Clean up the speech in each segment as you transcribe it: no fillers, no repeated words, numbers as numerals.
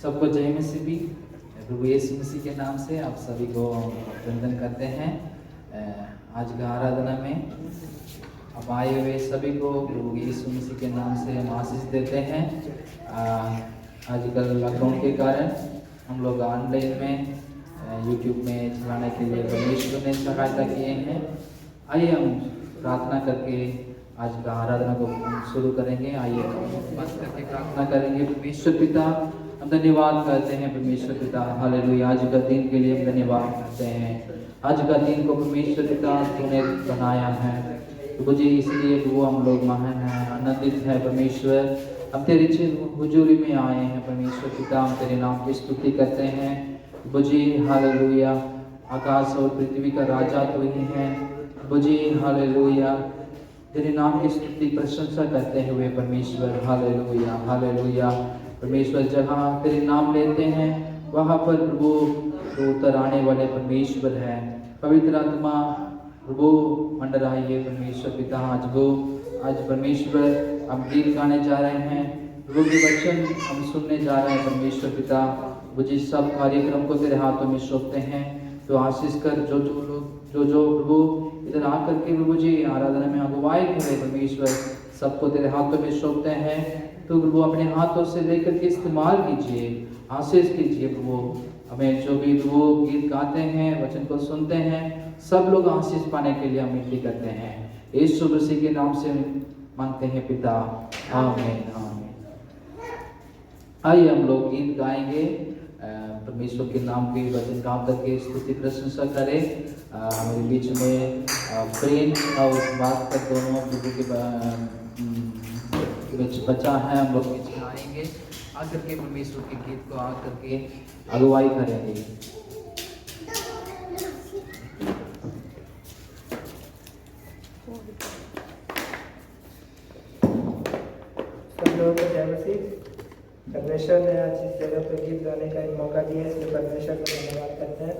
सबको जय मसीह भी। प्रभु यीशु मसीह के नाम से आप सभी को अभिनंदन करते हैं। आज का आराधना में अब आए हुए सभी को प्रभु यीशु मसीह के नाम से हम आशीष देते हैं। आजकल लॉकडाउन के कारण हम लोग ऑनलाइन में यूट्यूब में चलाने के लिए परमेश्वर ने सहायता किए हैं। आइए हम प्रार्थना करके आज का आराधना को शुरू करेंगे। आइए बस करके प्रार्थना करेंगे। परमेश्वर पिता, हम धन्यवाद करते हैं परमेश्वर पिता, हालेलुया। आज का दिन के लिए हम धन्यवाद करते हैं। आज का दिन को परमेश्वर पिता तूने बनाया है, तो मुझे इसलिए वो हम लोग महान हैं, आनंदित है परमेश्वर। हम तेरे हुजूरी में आए हैं परमेश्वर पिता, हम तेरे नाम की स्तुति करते हैं। बुझी हालेलुया, आकाश और पृथ्वी का राजा तू ही है। बुझी हालेलुया, तेरे नाम की स्तुति प्रशंसा करते हुए परमेश्वर, हालेलुया हालेलुया। परमेश्वर जहाँ तेरे नाम लेते हैं वहाँ पर प्रभु उतर आने वाले परमेश्वर है। पवित्र आत्मा प्रभु मंडराइए परमेश्वर पिता। आज परमेश्वर हम गीत गाने जा रहे हैं, प्रभु के वचन हम सुनने जा रहे हैं परमेश्वर पिता। मुझे सब कार्यक्रम को तेरे हाथों में सौंपते हैं, तो आशीष कर जो लोग जो प्रभु इधर आकर के प्रभु जी आराधना में अगुवाई करे परमेश्वर, सबको तेरे हाथों में सौंपते हैं। तो प्रभु अपने हाथों से लेकर के इस्तेमाल कीजिए, आशीष कीजिए प्रभु। हमें जो भी प्रभु गीत गाते हैं, वचन को सुनते हैं, सब लोग आशीष पाने के लिए हम विनती करते हैं। यीशु मसीह के नाम से मांगते हैं पिता, आमीन आमीन। आइए हम लोग गीत गाएंगे, परमेश्वर के नाम के वचन गा करके स्तुति प्रशंसा करें। हमारे बीच में प्रेम और बात कर दोनों प्रभु के बचा है। हम लोग बीच में आएंगे, आकर के परमेश्वर के गीत को आकर के अगुवाई करेंगे। सब लोगों को जय मसीह। परमेश्वर ने आज इस जगह पर गीत गाने का एक मौका दिया, इसलिए परमेश्वर को धन्यवाद करते हैं।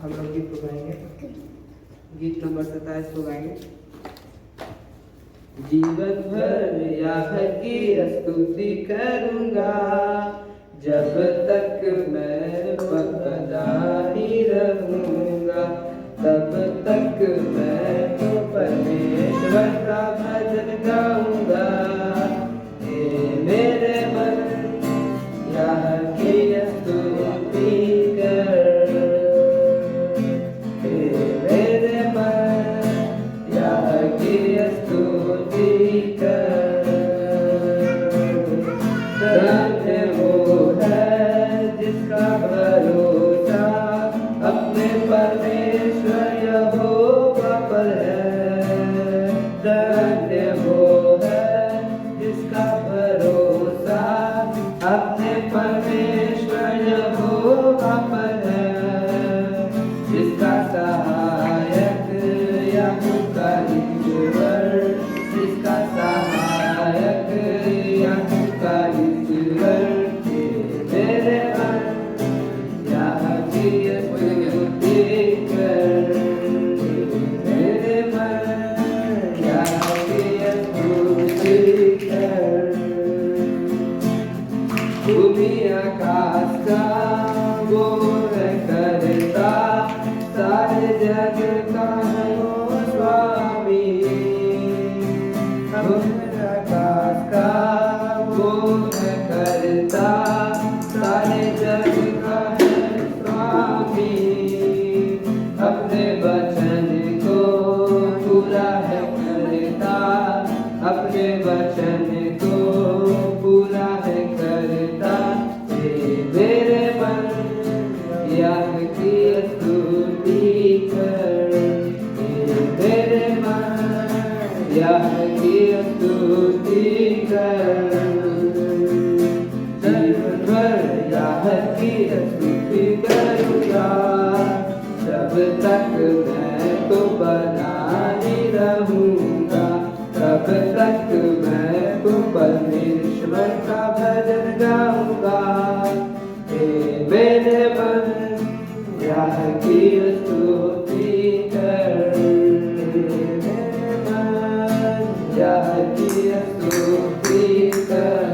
हम लोग गीत को गाएंगे, गीत नंबर 27 को गाएंगे। जीवन भर याह की स्तुति करूंगा, जब तक मैं बंदा ही रहूंगा, तब तक मैं तो परमेश्वर का भजन गाऊंगा। मेरे मन याह की स्तुति कर, मेरे मन याह की स्तुति कर। धन्य वो है जिसका भरोसा अपने परमेश्वर यहोवा पर है। धन्य वो है जिसका भरोसा अपने परमेश्वर यहोवा पर है। जिसका सहायक यहोवा ईश्वर, जिसका सहायक यहोवा ईश्वर। मेरे मन याह की स्तुति कर, मेरे मन याह की स्तुति कर। भूमि आकाश का बोल करता, सारे जग का है वो स्वामी। भूमि आकाश का बोल करता, सारे जग का है स्वामी। अपने वचन को पूरा है करता, अपने वचन को पूरा है करता। मेरे मन याह की स्तुति कर, मेरे मन याह की स्तुति कर। जीवन भर याह की स्तुति करूंगा, जब तक मैं तो बना ही रहूंगा, तब तक मैं तो परमेश्वर का भजन गाऊंगा। मेरे मन याह की स्तुति कर, मेरे मन याह की स्तुति कर।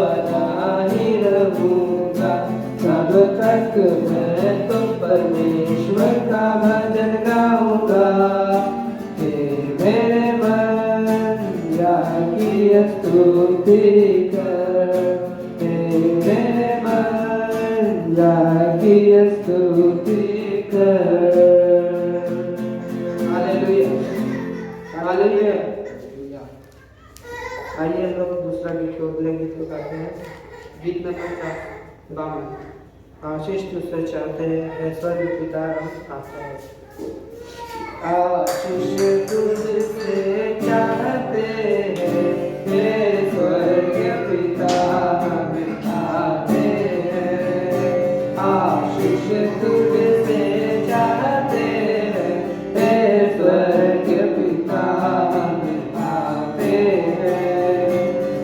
बना ही रहूंगा, तब तक मैं तो परमेश्वर का भजन गाऊंगा। हे मेरे मन की स्तुति कर, हे मेरे मन की स्तुति कर। Hallelujah, hallelujah. आइए हम लोग दूसरा गीत को अगले गीत को गाते हैं। गीत नंबर 52। आशीष तुझसे चाहते हैं, स्वर्ग पिता हम आते हैं। आशीष तुझसे चाहते हैं, हे स्वर्ग पिता हम आते हैं। आशीष तुझसे चाहते हैं, हे स्वर्ग पिता हम आते हैं।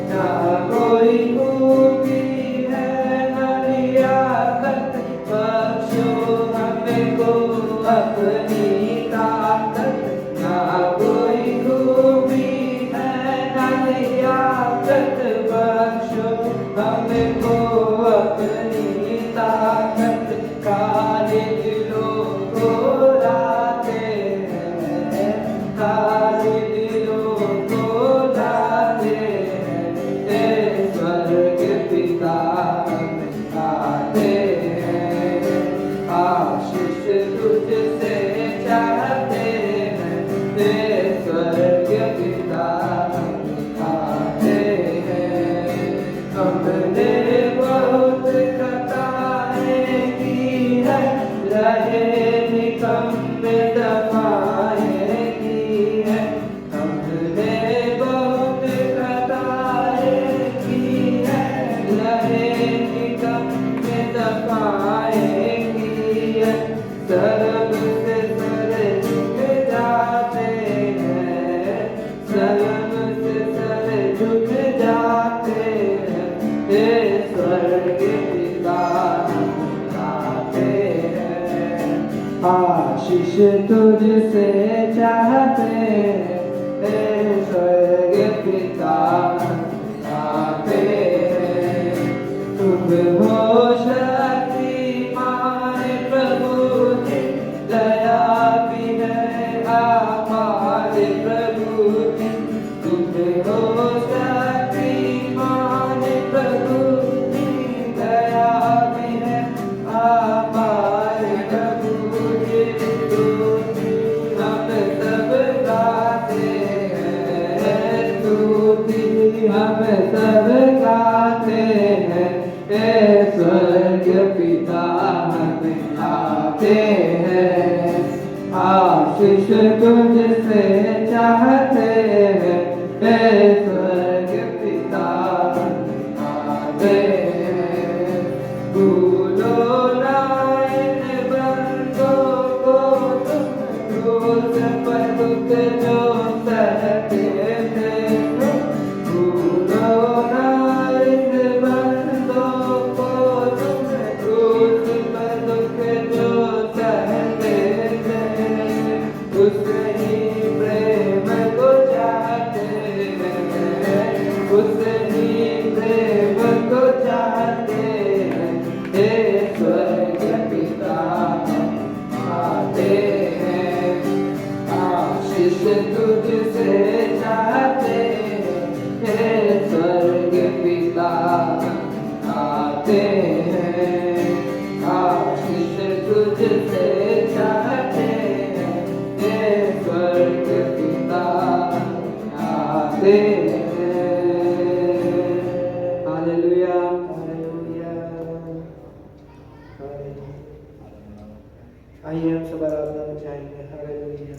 ना कोई खूबी है न लियाकत, बख्शो हमको अपनी ताकत। ना कोई खूबी है न लियाकत, बख्शो हमको अपनी ताकत। काले दिलों को लाते हैं, काले दिलों को लाते हैं, हे स्वर्ग पिता हम आते हैं। आशीष तुझसे चाहते हैं, हे स्वर्ग पिता हम आते हैं। हमने बहुत खताएं की है, रहे निकम्मे दफाएं की है। हमने बहुत खताएं की है, रहे निकम्मे दफाएं की है। शर्म से सर झुक जाते हैं, शर्म से सर झुक जाते हैं, हे स्वर्ग पिता हम आते हैं। आशीष तुझसे चाहते हैं, हे स्वर्ग पिता हम आते हैं। तुम हो शक्तिमान प्रभु जी, दया भी है हमारे प्रभु जी। तुम हो शक्तिमान प्रभु जी, दया भी है हमारे प्रभु जी। स्तुति हम सब गाते हैं, स्तुति हम सब गाते हैं, हे स्वर्ग पिता हम आते हैं। आशीष तुझसे चाहते हैं, हे स्वर्ग पिता हम आते हैं। भूलो ना इन बंदों को तुम, क्रूस पर दुख जो सहते थे। भूलो ना इन बंदों को तुम, क्रूस पर दुख जो सहते थे। उस ही प्रेम को चाहते हैं, उस ही प्रेम को चाहते हैं, हे स्वर्ग पिता हम आते हैं। आशीष तुझसे चाहते हैं, हे स्वर्ग पिता हम आते हैं। आशीष तुझसे चाहते हैं, हे स्वर्ग पिता हम आते हैं। Hallelujah, hallelujah, hallelujah. आइए हम सब आराधना में जाएंगे। हालेलुया,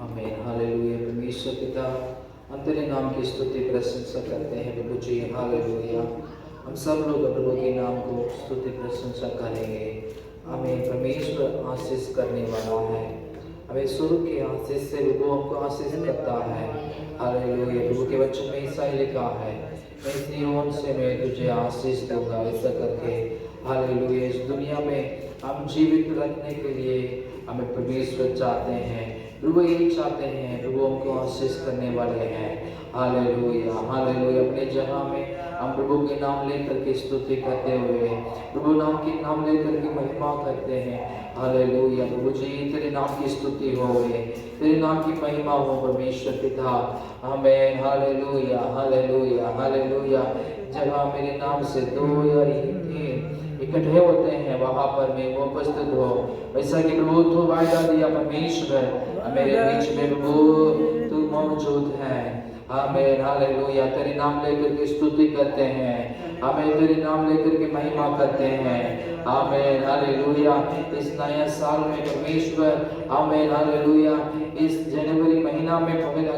आमीन, हालेलुया। परमेश्वर पिता हम तेरे नाम की स्तुति प्रशंसा करते हैं प्रभु जी, हालेलुया। हम सब लोग प्रभु के नाम को स्तुति प्रशंसा करेंगे। हमें परमेश्वर आशीष करने वाला है, हमें शुरू की आशीष से प्रभु हमको आशीष करता है। हालेलुया। प्रभु के वचन में ऐसा ही लिखा है, मैं सिय्योन से मैं तुझे आशीष दूंगा, ऐसा करके। हालेलुया। इस दुनिया में हम जीवित रखने के लिए हमें परमेश्वर चाहते हैं, प्रभु यही चाहते हैं, प्रभु हमको आशीष करने वाले हैं। Hallelujah hallelujah. अपने जगह में हम प्रभु के नाम लेकर के स्तुति करते हुए प्रभु नाम के नाम लेकर के महिमा करते हैं। हालेलुया। प्रभु जी तेरे नाम की स्तुति हो, तेरे नाम की महिमा हो परमेश्वर पिता। आमीन। Hallelujah hallelujah hallelujah. जहाँ मेरे नाम से 2 या 3 इकट्ठे होते हैं वहां पर मैं वो उपस्थित हो। वैसा कि प्रभु तू वायदा दिया परमेश्वर, मेरे बीच में प्रभु तू मौजूद है। आमीन। हालेलुया। तेरे नाम लेकर के स्तुति करते हैं, हमें तेरे नाम लेकर के महिमा करते हैं। आमीन। हालेलुया। इस नया साल में परमेश्वर, आमीन हालेलुया, इस जनवरी महीना में हमें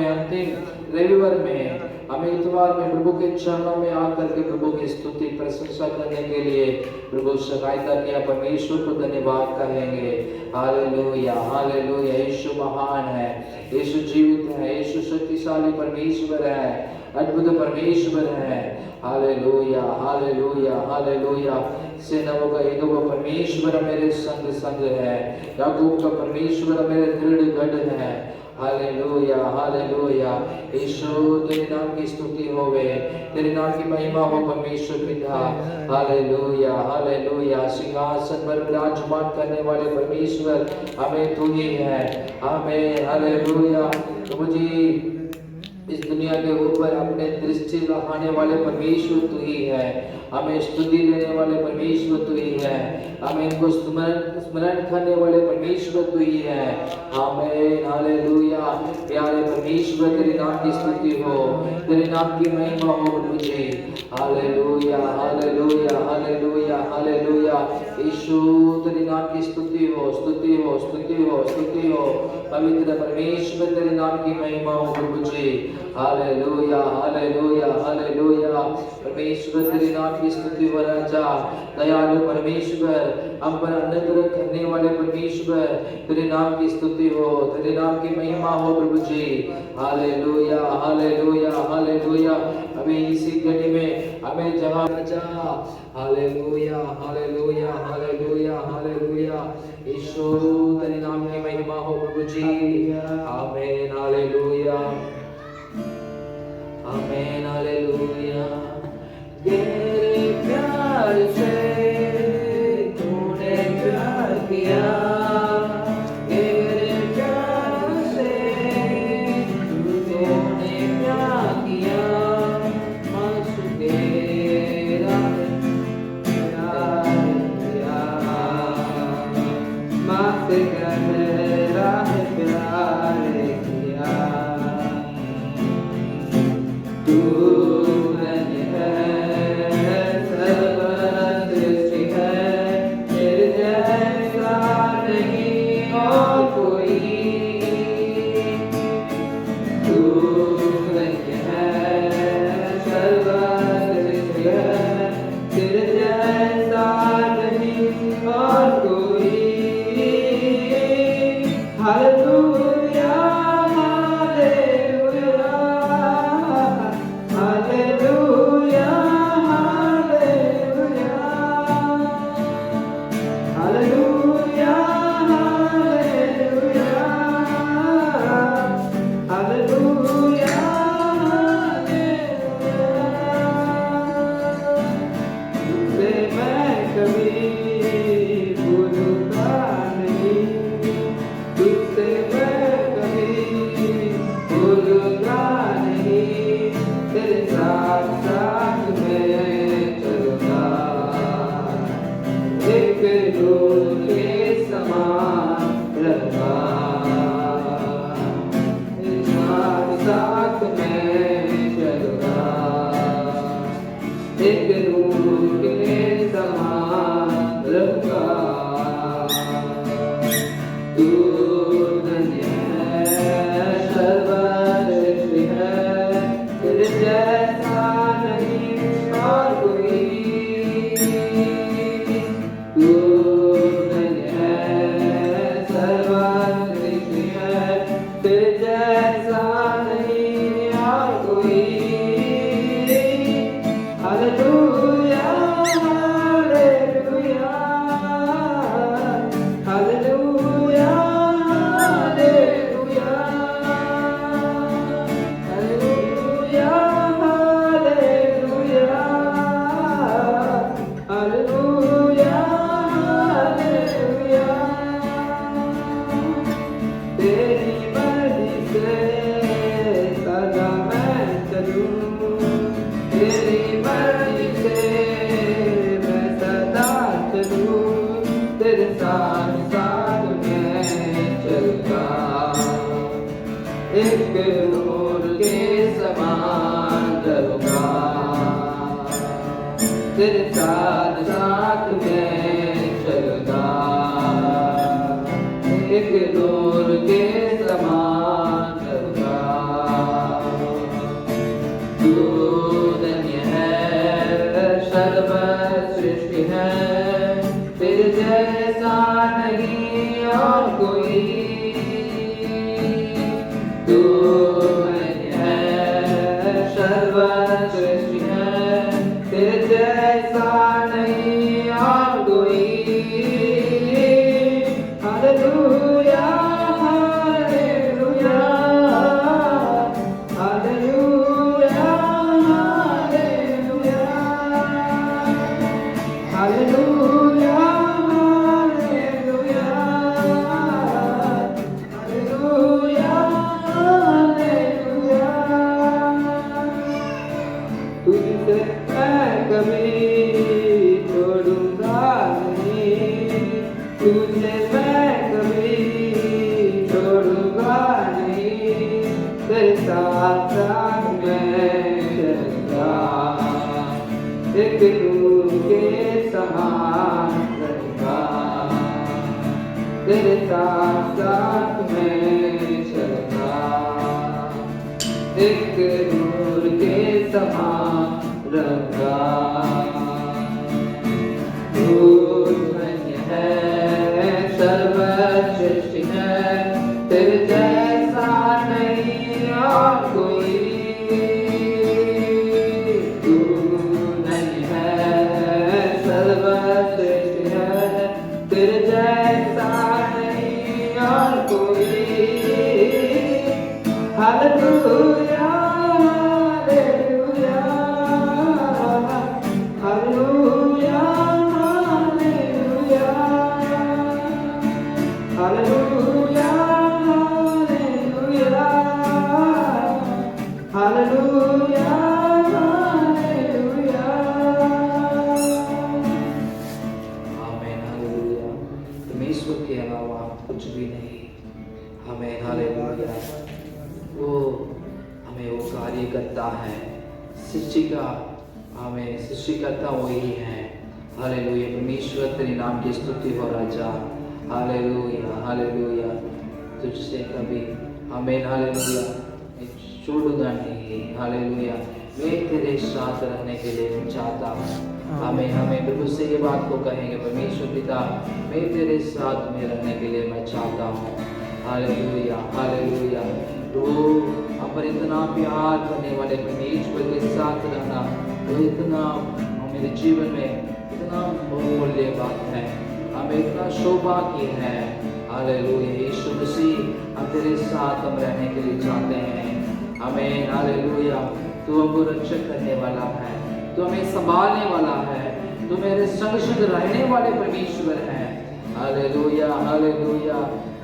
अंतिम रविवार में, हमें इतवार में प्रभु के चरणों में आकर के प्रभु की स्तुति प्रशंसा करने के लिए प्रभु सहायता किया। परमेश्वर को धन्यवाद कहेंगे। Hallelujah hallelujah. यीशु महान है, यीशु जीवित है, यीशु शक्तिशाली परमेश्वर है, अद्भुत परमेश्वर है। Hallelujah hallelujah hallelujah. सेनाओं का यहोवा परमेश्वर मेरे संग संग है, याकूब का परमेश्वर मेरे दृढ़ गढ़ है। Hallelujah hallelujah. यीशु तेरे नाम की स्तुति होवे, तेरे नाम की महिमा हो परमेश्वर पिता। Hallelujah hallelujah. सिंहासन पर विराजमान करने वाले परमेश्वर हमें तू ही है। आमीन। हालेलुया। प्रभु जी इस दुनिया के ऊपर अपने दृष्टि लगाने वाले परमेश्वर तू ही है, हमें स्तुति देने वाले परमेश्वर तू ही है, हमें इनको स्मरण करने वाले परमेश्वर तू ही है। आमीन। हालेलुया। प्यारे परमेश्वर तेरे नाम की स्तुति हो, तेरे नाम की महिमा हो मुझे। Hallelujah hallelujah hallelujah hallelujah. यीशु तेरे नाम की स्तुति हो, स्तुति हो, स्तुति हो, स्तुति हो। पवित्र परमेश्वर तेरे नाम की महिमा हो मुझे। Hallelujah hallelujah hallelujah. परमेश्वर तेरे नाम की स्तुति हो राजा, दयालु परमेश्वर, हम पर अनुग्रह करने वाले परमेश्वर, तेरे नाम की स्तुति हो, तेरे नाम की महिमा हो प्रभु जी। Hallelujah hallelujah hallelujah. अभी इसी घड़ी में हमें जहाँ राजा, हालेलुया हालेलुया हालेलुया हालेलुया। यीशु तेरे नाम की महिमा हो प्रभु जी। आमीन। हालेलुया आमीन। हालेलुया। तेरे प्यार से तूने प्यार किया, तेरे प्यार से तूने प्यार किया। मासूम तेरा प्यार किया, माफ कर मेरा प्यार किया। तू धन्य है, सर्वश्रेष्ठ है, तेरे जैसा नहीं और कोई। तू धन्य है, सर्वश्रेष्ठ है, तेरे जैसा नहीं और कोई। Hallelujah hallelujah hallelujah hallelujah hallelujah hallelujah. तुझसे मैं कभी भूलूंगा नहीं, तुझसे मैं कभी भूलूंगा नहीं, तेरे साथ साथ मैं चलूंगा। एक नूर के समान रहूंगा, तेरे साथ साथ मैं चलूंगा। एक नूर के समान रहूंगा। तू धन्य है, सर्वश्रेष्ठ है, तेरे जैसा नहीं और कोई। तू धन्य है, सर्वश्रेष्ठ है, तेरे जैसा नहीं और कोई। हालेलुया हालेलुया हालेलुया तेरी मर्जी से मैं सदा चलूं, तेरे साथ साथ मैं चलूंगा। एक नूर के समान रहूंगा, तेरे साथ साथ मैं चलूंगा। एक नूर के समान रहूंगा। तू धन्य है, सर्वश्रेष्ठ है, तेरे जैसा नहीं और कोई। तू धन्य है, सर्वश्रेष्ठ है, तेरे जैसा नहीं और कोई। Hallelujah, hallelujah, hallelujah, hallelujah, hallelujah, hallelujah, hallelujah, hallelujah. तुझसे मैं कभी छोड़ूंगा नहीं, तुझे मैं कभी छोड़ूंगा नहीं, तेरे साथ साथ मैं चलूंगा। एक नूर के समान रहूंगा, तेरे साथ साथ मैं चलूंगा। एक नूर के समान रहूंगा। तू धन्य है, सर्वश्रेष्ठ है, तेरे जैसा नहीं और कोई। तू धन्य है, सर्वश्रेष्ठ है, तेरे जैसा नहीं और कोई। Hallelujah, hallelujah, hallelujah, hallelujah, hallelujah, hallelujah, hallelujah, hallelujah. आमीन, हालेलुया। परमेश्वर के अलावा कुछ भी नहीं। हमें हालेलुया, वो हमें वो कार्य करता है, सृष्टि का हमें सृष्टिकर्ता वही है। हालेलुया, परमेश्वर तेरे नाम की स्तुति हो राजा। हालेलुया, हालेलुया, तुझसे कभी हमें हालेलुया मैं छोड़ूंगा नहीं। हालेलुया, मैं तेरे साथ रहने के लिए मैं चाहता हूँ। हमें प्रभु से ये बात को कहेंगे, परमेश्वर पिता मैं तेरे साथ में रहने के लिए मैं चाहता हूँ। Hallelujah, hallelujah. तो हम पर इतना प्यार करने वाले परमेश्वर के साथ रहना वो इतना मेरे जीवन में इतना बहुमूल्य बात है, हमें इतना सौभाग्य है। हालेलुया, यीशु मसीह हम तेरे साथ हम रहने के लिए चाहते हैं। हमें हालेलुया, तू हमको रक्षक करने वाला है, तू हमें संभालने वाला है, तू मेरे संग संग रहने वाले परमेश्वर है। Hallelujah, hallelujah.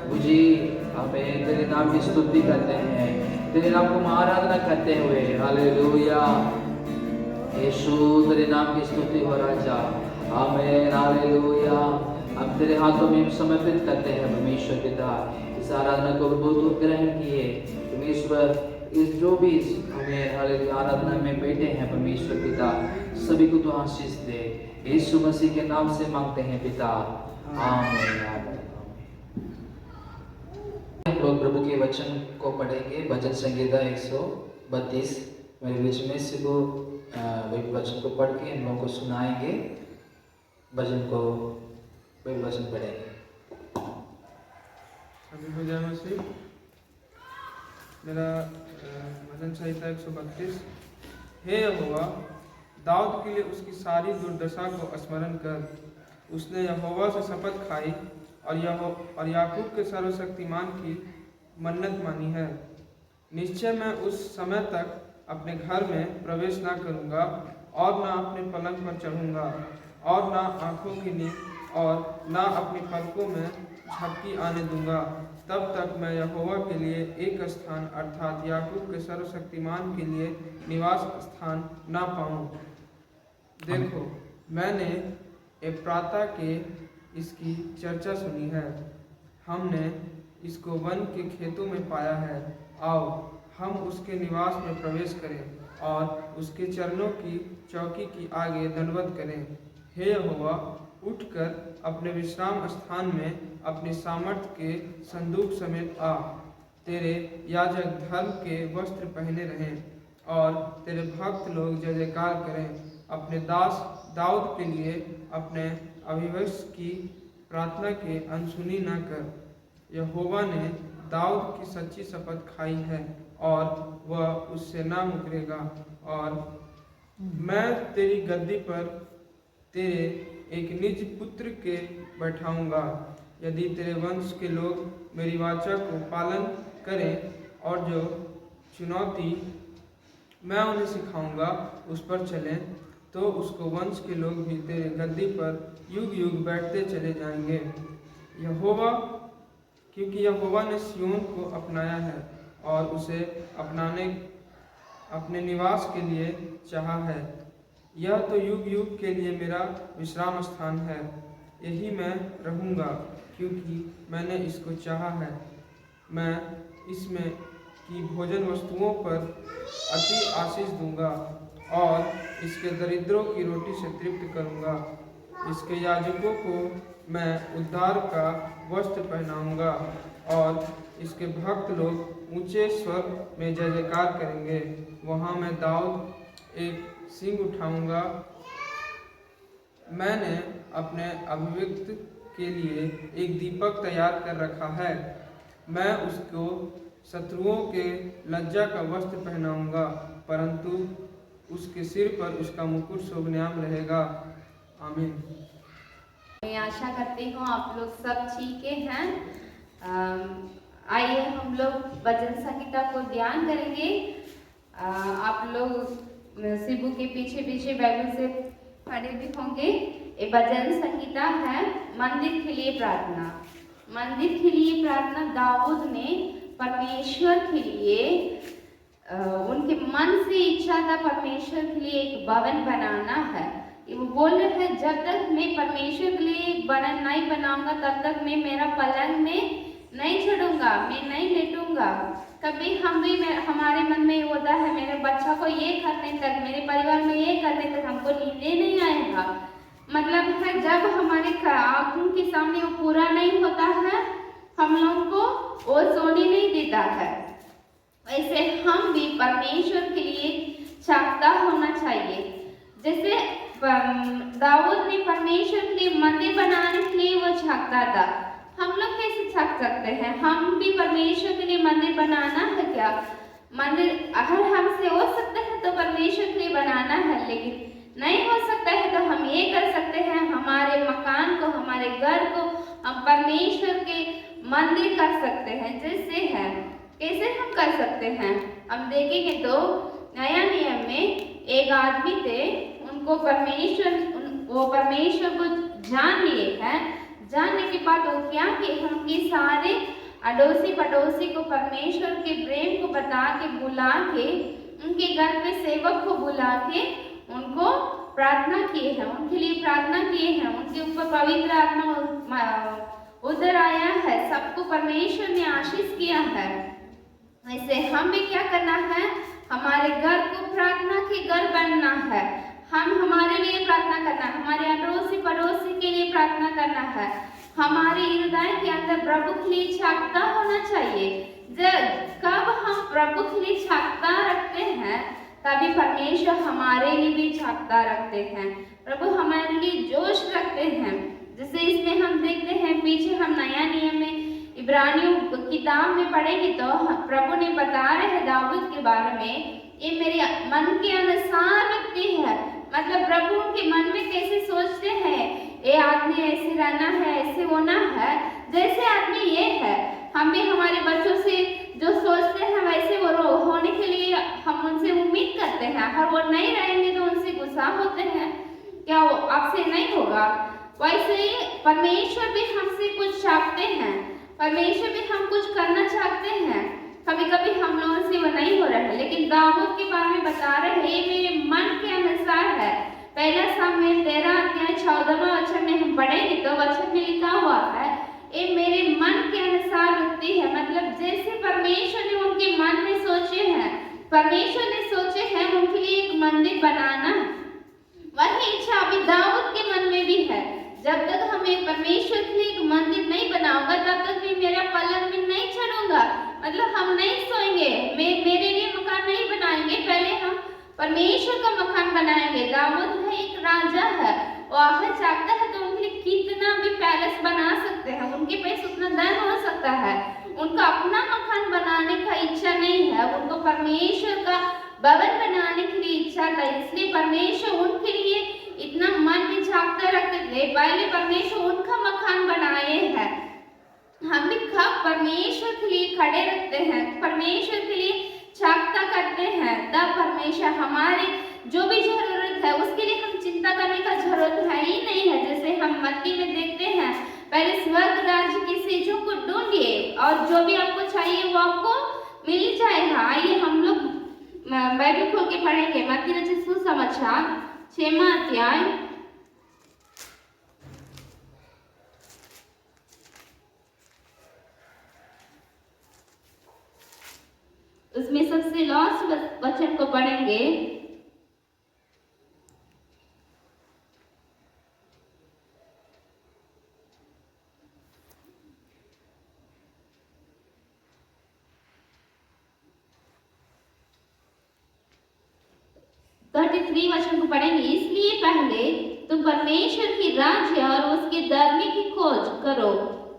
मुझे हमें तेरे नाम की स्तुति करते हैं, तेरे नाम को आराधना करते हुए। हालेलुया, यीशु तेरे नाम की स्तुति हो राजा। आमीन, हालेलुया। हम तेरे हाथों में समर्पित करते हैं परमेश्वर पिता। इस आराधना को प्रभु ग्रहण किए परमेश्वर। इस जो भी हमें हालेलुया आराधना में बैठे हैं परमेश्वर पिता, सभी को तो आशीष दे। यीशु मसीह के नाम से मांगते हैं पिता, आमीन, आमीन। हम लोग प्रभु के वचन को पढ़ेंगे। भजन संगीता 132 मेरे बीच में से वो वचन को पढ़ के हम लोगों को सुनाएंगे। भजन को वचन पढ़ेंगे। सभी को जय मसीह। मेरा भजन संहिता 132। हे यहोवा, दाऊद के लिए उसकी सारी दुर्दशा को स्मरण कर। उसने यहोवा से शपथ खाई और याकूब के सर्वशक्तिमान की मन्नत मानी है। निश्चय मैं उस समय तक अपने घर में प्रवेश ना करूँगा और ना अपने पलंग पर चढ़ूँगा और ना आँखों की नींद और ना अपनी पलकों में झपकी आने दूंगा। तब तक मैं यहोवा के लिए एक स्थान अर्थात याकूब के सर्वशक्तिमान के लिए निवास स्थान ना पाऊं। देखो, मैंने एप्राता के इसकी चर्चा सुनी है, हमने इसको वन के खेतों में पाया है। आओ, हम उसके निवास में प्रवेश करें और उसके चरणों की चौकी की आगे दंडवत करें। हे यहोवा, उठकर अपने विश्राम स्थान में अपनी सामर्थ्य के संदूक समेत आ। तेरे याजक धर्म के वस्त्र पहने रहें और तेरे भक्त लोग जय जयकार करें। अपने दास दाऊद के लिए अपने अभिवश की प्रार्थना के अनसुनी न कर। यहोवा ने दाऊद की सच्ची शपथ खाई है और वह उससे ना मुकरेगा। और मैं तेरी गद्दी पर तेरे एक निज पुत्र के बैठाऊंगा। यदि तेरे वंश के लोग मेरी वाचा को पालन करें और जो चुनौती मैं उन्हें सिखाऊंगा उस पर चलें, तो उसको वंश के लोग भी तेरे गद्दी पर युग युग बैठते चले जाएंगे। यहोवा, क्योंकि यहोवा ने सिय्योन को अपनाया है और उसे अपने निवास के लिए चाहा है। यह तो युग युग के लिए मेरा विश्राम स्थान है। यही मैं रहूँगा, क्योंकि मैंने इसको चाहा है। मैं इसमें की भोजन वस्तुओं पर अति आशीष दूंगा और इसके दरिद्रों की रोटी से तृप्त करूंगा। इसके याजकों को मैं उद्धार का वस्त्र पहनाऊंगा और इसके भक्त लोग ऊंचे स्वर में जय जयकार करेंगे। वहाँ मैं दाऊद एक सिंह उठाऊंगा। मैंने अपने अभिव्यक्त के लिए एक दीपक तैयार कर रखा है। मैं उसको शत्रुओं के लज्जा का वस्त्र पहनाऊंगा, परंतु उसके सिर पर उसका मुकुट शोभनीय रहेगा। आमीन। मैं आशा करती हूँ आप लोग सब ठीक हैं। आइए हम लोग भजन संगीता को ध्यान करेंगे। आप लोग शिबू के पीछे पीछे बाइबल से पढ़े भी होंगे। ये भजन संगीता है मंदिर के लिए प्रार्थना। मंदिर के लिए प्रार्थना दाऊद ने परमेश्वर के लिए उनके मन से इच्छा था परमेश्वर के लिए एक भवन बनाना है। वो बोल रहे हैं, जब तक मैं परमेश्वर के लिए एक भवन नहीं बनाऊंगा तब तक मैं मेरा पलंग में नहीं छोड़ूंगा, मैं नहीं लेटूंगा। कभी हम भी हमारे मन में होता है मेरे बच्चा को ये करने तक, मेरे परिवार में ये करने तक हमको नींदे नहीं आएगा। मतलब है जब हमारे आंखों के सामने वो पूरा नहीं होता है, हम लोग को वो सोने नहीं देता है। वैसे हम भी परमेश्वर के लिए चाहता होना चाहिए। जैसे दाऊद ने परमेश्वर के लिए मंदिर बनाने के लिए वो चाहता था। हम लोग कैसे चाह सकते हैं? हम भी परमेश्वर के लिए मंदिर बनाना है क्या? मंदिर अगर हमसे हो सकता है तो परमेश्वर के लिए बनाना है, लेकिन नहीं हो सकता है तो हम ये कर सकते हैं, हमारे मकान को, हमारे घर को हम परमेश्वर के मंदिर कर सकते हैं। जैसे है कैसे हम कर सकते हैं? हम देखेंगे तो नया नियम में एक आदमी थे, उनको वो परमेश्वर को जान लिए हैं। जानने के बाद वो क्या कि उनके सारे अड़ोसी पड़ोसी को परमेश्वर के प्रेम को बता के बुला के, उनके घर पे सेवक को बुला के उनको प्रार्थना किए हैं, उनके लिए प्रार्थना किए हैं। उनके ऊपर पवित्र आत्मा उधर आया है, सबको परमेश्वर ने आशीष किया है। वैसे हम भी क्या करना है? हमारे घर को प्रार्थना के घर बनना है। हम हमारे लिए प्रार्थना करना है, हमारे अड़ोसी पड़ोसी के लिए प्रार्थना करना है। हमारे हृदय के अंदर प्रभु के लिए चाहता होना चाहिए। कब हम प्रभु के लिए चाहता रखते हैं तभी परमेश्वर हमारे लिए भी चाहता रखते हैं। प्रभु हमारे लिए जोश रखते हैं। जैसे इसमें हम देखते हैं, पीछे हम नया नियम में इब्रानियों किताब में पढ़ेंगे तो प्रभु ने बता रहे हैं दाऊद के बारे में, ये मेरे मन के अनुसार व्यक्ति है। मतलब प्रभु उनके मन में कैसे सोचते हैं, ये आदमी ऐसे रहना है, ऐसे होना है, जैसे आदमी ये है। हम भी हमारे बच्चों से जो सोचते हैं वैसे वो होने के लिए हम उनसे उम्मीद करते हैं। अगर वो नहीं रहेंगे तो उनसे गुस्सा होते हैं, क्या वो आपसे नहीं होगा? वैसे ही परमेश्वर भी हमसे कुछ चाहते हैं। परमेश्वर भी हम कुछ करना चाहते हैं, कभी कभी हम लोगों से वो नहीं हो रहा है, लेकिन दाऊद के बारे में बता रहे हैं ये मेरे मन के अनुसार है। पहला सामुएल 13:14 में हम पढ़ेंगे तो वचन में लिखा हुआ है ये मेरे मन के अनुसार होती है, मतलब जैसे परमेश्वर ने उनके मन में सोचे हैं, परमेश्वर ने सोचे हैं उनके लिए एक मंदिर बनाना, वही इच्छा अभी दाऊद के मन में भी है। जब तक हमें परमेश्वर के लिए एक मंदिर नहीं बनाऊंगा तब तक भी मेरा पलंग में नहीं चढ़ूंगा, मतलब हम नहीं सोएंगे, मेरे लिए मकान नहीं बनाएंगे, पहले हम परमेश्वर का मकान बनाएंगे। दाऊद है एक राजा है, वो आखिर चाहता है तो उनके लिए कितना भी पैलेस बना सकते हैं, उनके पास उतना धन हो सकता है, उनका अपना मकान बनाने का इच्छा नहीं है, उनको परमेश्वर का भवन बनाने के लिए इच्छा था, इसलिए परमेश्वर उनके लिए इतना मन में झांकता रखते थे, पहले परमेश्वर उनका मकान बनाए हैं। हम भी कब परमेश्वर के लिए खड़े रखते हैं, परमेश्वर के लिए झांकता करते हैं, तब परमेश्वर हमारे जो भी जरूरत है उसके लिए हम चिंता करने का जरूरत है ही नहीं है। जैसे हम मत्ती में देखते हैं, पहले स्वर्ग राज्य की चीजों को ढूंढिए और जो भी आपको चाहिए वो आपको मिल जाएगा। आइए हम लोग बाइबल खोल के पढ़ेंगे मत्ती रचित सुसमाचार 6वां अध्याय, उसमें सबसे लास्ट वचन को पढ़ेंगे। वचन को पढ़ेंगे, इसलिए पहले तुम परमेश्वर की राज्य और उसके धर्म की खोज करो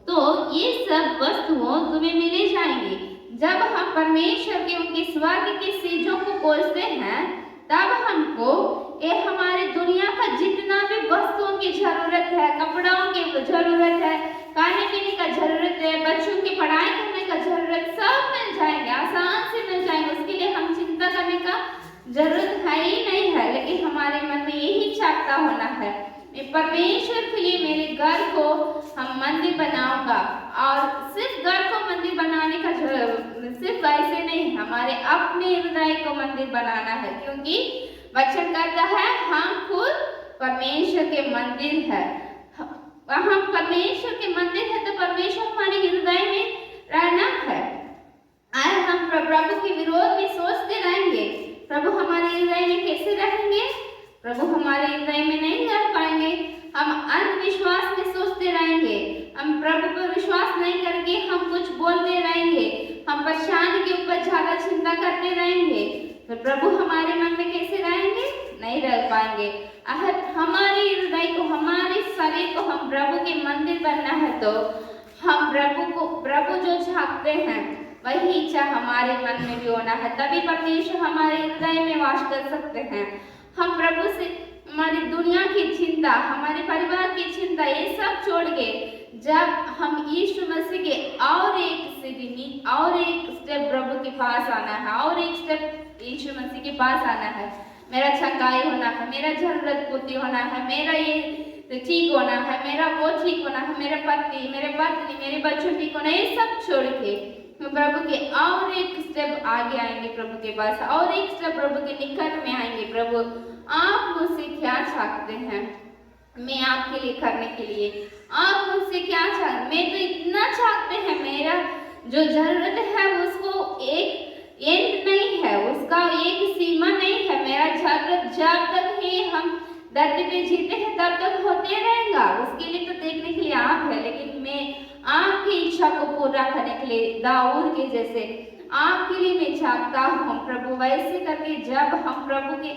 तो ये सब वस्तुओं तुम्हें मिले जाएंगी। जब हम परमेश्वर के उनके स्वर्ग की चीजों को खोजते हैं तब हमको ये हमारे दुनिया का जितना भी वस्तुओं की जरूरत है, कपड़ों की जरूरत है, खाने पीने का जरूरत है, बच्चों की पढ़ाई करने का जरूरत, सब मिल जाएंगे, आसान से मिल जाएंगे, उसके लिए हम चिंता करने का जरूरत है ही नहीं है। लेकिन हमारे मन में यही चाहता होना है, परमेश्वर के लिए मेरे घर को हम मंदिर बनाऊंगा, और सिर्फ घर को मंदिर बनाने का सिर्फ वैसे नहीं, हमारे अपने हृदय को मंदिर बनाना है, क्योंकि वचन कहता है हम खुद परमेश्वर के मंदिर है। हम परमेश्वर के मंदिर है तो परमेश्वर हमारे हृदय में रहना है। आज हम प्रभु के विरोध में सोचते रहेंगे, प्रभु हमारे हृदय में कैसे रहेंगे? प्रभु हमारे हृदय में नहीं रह पाएंगे। हम अंधविश्वास में सोचते रहेंगे, हम प्रभु पर विश्वास नहीं करके हम कुछ बोलते रहेंगे, हम परेशानी के ऊपर ज्यादा चिंता करते रहेंगे, तो प्रभु हमारे मन में कैसे रहेंगे? नहीं रह पाएंगे। अगर हमारे हृदय को, हमारे शरीर को हम प्रभु के मंदिर बनना है तो हम प्रभु जो चाहते हैं वही इच्छा हमारे मन में भी होना है, तभी परमेश्वर हमारे हृदय में वास कर सकते हैं। हम प्रभु से हमारी दुनिया की चिंता, हमारे परिवार की चिंता, ये सब छोड़ के जब हम यीशु मसीह के और एक सीढ़ी, और एक स्टेप प्रभु के पास आना है, और एक स्टेप यीशु मसीह के पास आना है, मेरा चंगाई होना है, मेरा जरूरत पूर्ति होना है, मेरा ये ठीक होना है, मेरा वो ठीक होना है, मेरे पति, मेरे पत्नी, मेरे बच्चों ठीक होना, ये सब छोड़ के प्रभु के और एक स्टेप आगे आएंगे, प्रभु के पास और एक स्टेप प्रभु के निकट में आएंगे। प्रभु आप मुझसे क्या चाहते हैं मैं आपके लिए करने के लिए? आप मुझसे क्या चाहते? मैं तो इतना चाहते हैं, मेरा जो जरूरत है उसको एक एंड नहीं है, उसका एक सीमा नहीं है। मेरा जरूरत जब तक ही हम धरती पे जीते हैं तब तक होते रहेगा, उसके लिए तो देखने के लिए आप है, लेकिन मैं आपकी इच्छा को पूरा करने के लिए दाऊद के जैसे आपके लिए मैं चाहता हूँ प्रभु। वैसे करके जब हम प्रभु के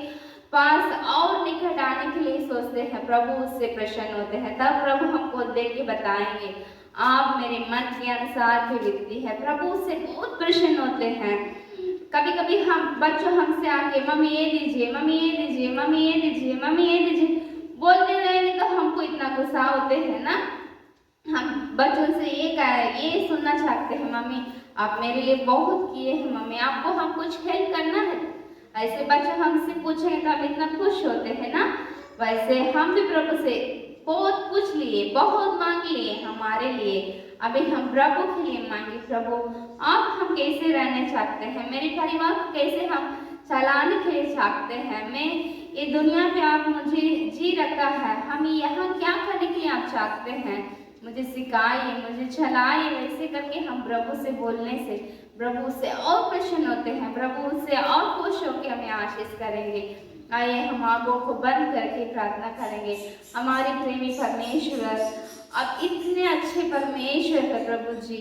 पास और निकट आने के लिए सोचते हैं, प्रभु उससे प्रसन्न होते हैं, तब प्रभु हमको देख के बताएंगे आप मेरे मन के अनुसार के व्यक्ति है। प्रभु उससे बहुत प्रसन्न होते हैं। कभी कभी हम बच्चों हमसे आके मम्मी ये दीजिए, मम्मी ये दीजिए, मम्मी ये दीजिए, मम्मी ये दीजिए बोलते रहेंगे तो हमको इतना गुस्सा होते हैं ना। हम बच्चों से ये सुनना चाहते हैं, मम्मी आप मेरे लिए बहुत किए हैं, मम्मी आपको हम कुछ हेल्प करना है। ऐसे बच्चे हमसे पूछेंगे तो हम इतना खुश होते हैं ना। वैसे हम भी प्रभु से बहुत कुछ लिए, बहुत मांग लिए हमारे लिए। अभी हम प्रभु के लिए मांगे, प्रभु आप हम कैसे रहना चाहते हैं, मेरे परिवार को कैसे हम चलाने के लिए चाहते हैं, मैं ये दुनिया पे आप मुझे जी रखा है, हम यहाँ क्या करने के लिए आप चाहते हैं, मुझे सिखाइए, मुझे चलाइए। वैसे करके हम प्रभु से बोलने से प्रभु से और प्रसन्न होते हैं, प्रभु से और खुश होकर हमें आशीष करेंगे। आइए हम आंखों को बंद करके प्रार्थना करेंगे। हमारे प्रेमी परमेश्वर, आप इतने अच्छे परमेश्वर है प्रभु जी।